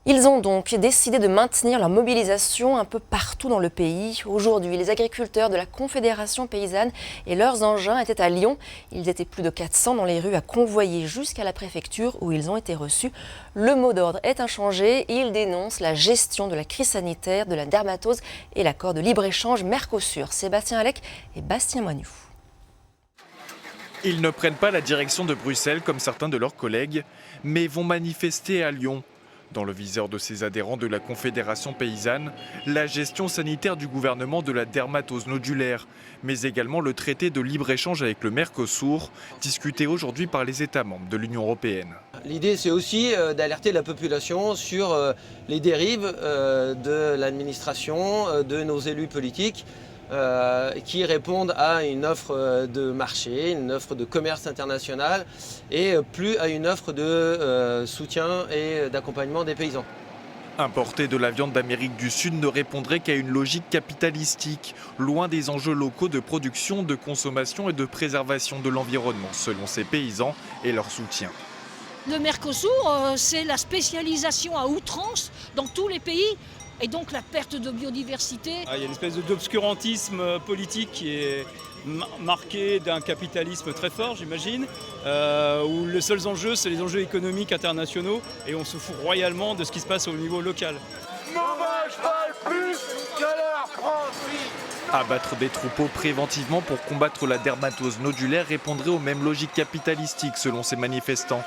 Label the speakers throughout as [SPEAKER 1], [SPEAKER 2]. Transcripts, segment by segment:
[SPEAKER 1] Ils ont donc décidé de maintenir leur mobilisation un peu partout dans le pays. Aujourd'hui, les agriculteurs de la Confédération paysanne et leurs engins étaient à Lyon. Ils étaient plus de 400 dans les rues à convoyer jusqu'à la préfecture où ils ont été reçus. Le mot d'ordre est inchangé. Ils dénoncent la gestion de la crise sanitaire, de la dermatose et l'accord de libre-échange Mercosur. Sébastien Alec et Bastien Moignou.
[SPEAKER 2] Ils ne prennent pas la direction de Bruxelles comme certains de leurs collègues, mais vont manifester à Lyon. Dans le viseur de ces adhérents de la Confédération paysanne, la gestion sanitaire du gouvernement de la dermatose nodulaire, mais également le traité de libre-échange avec le Mercosur, discuté aujourd'hui par les États membres de l'Union européenne.
[SPEAKER 3] L'idée, c'est aussi d'alerter la population sur les dérives de l'administration, de nos élus politiques, qui répondent à une offre de marché, une offre de commerce international et plus à une offre de soutien et d'accompagnement des paysans.
[SPEAKER 2] Importer de la viande d'Amérique du Sud ne répondrait qu'à une logique capitalistique, loin des enjeux locaux de production, de consommation et de préservation de l'environnement, selon ces paysans et leur soutien.
[SPEAKER 4] Le Mercosur, c'est la spécialisation à outrance dans tous les pays. Et donc la perte de biodiversité.
[SPEAKER 5] Il y a une espèce d'obscurantisme politique qui est marqué d'un capitalisme très fort, j'imagine, où les seuls enjeux, c'est les enjeux économiques internationaux et on se fout royalement de ce qui se passe au niveau local.
[SPEAKER 2] Abattre des troupeaux préventivement pour combattre la dermatose nodulaire répondrait aux mêmes logiques capitalistiques selon ces manifestants.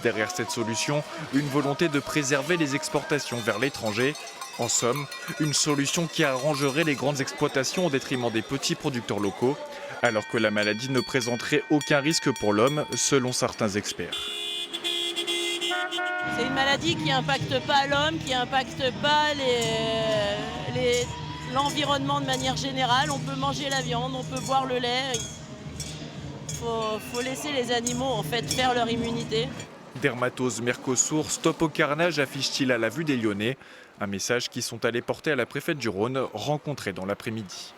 [SPEAKER 2] Derrière cette solution, une volonté de préserver les exportations vers l'étranger. En somme, une solution qui arrangerait les grandes exploitations au détriment des petits producteurs locaux, alors que la maladie ne présenterait aucun risque pour l'homme, selon certains experts.
[SPEAKER 6] C'est une maladie qui n'impacte pas l'homme, qui n'impacte pas l'environnement de manière générale. On peut manger la viande, on peut boire le lait. Faut laisser les animaux en fait faire leur immunité.
[SPEAKER 2] Dermatose Mercosur, stop au carnage, affiche-t-il à la vue des Lyonnais. Un message qu'ils sont allés porter à la préfète du Rhône, rencontrée dans l'après-midi.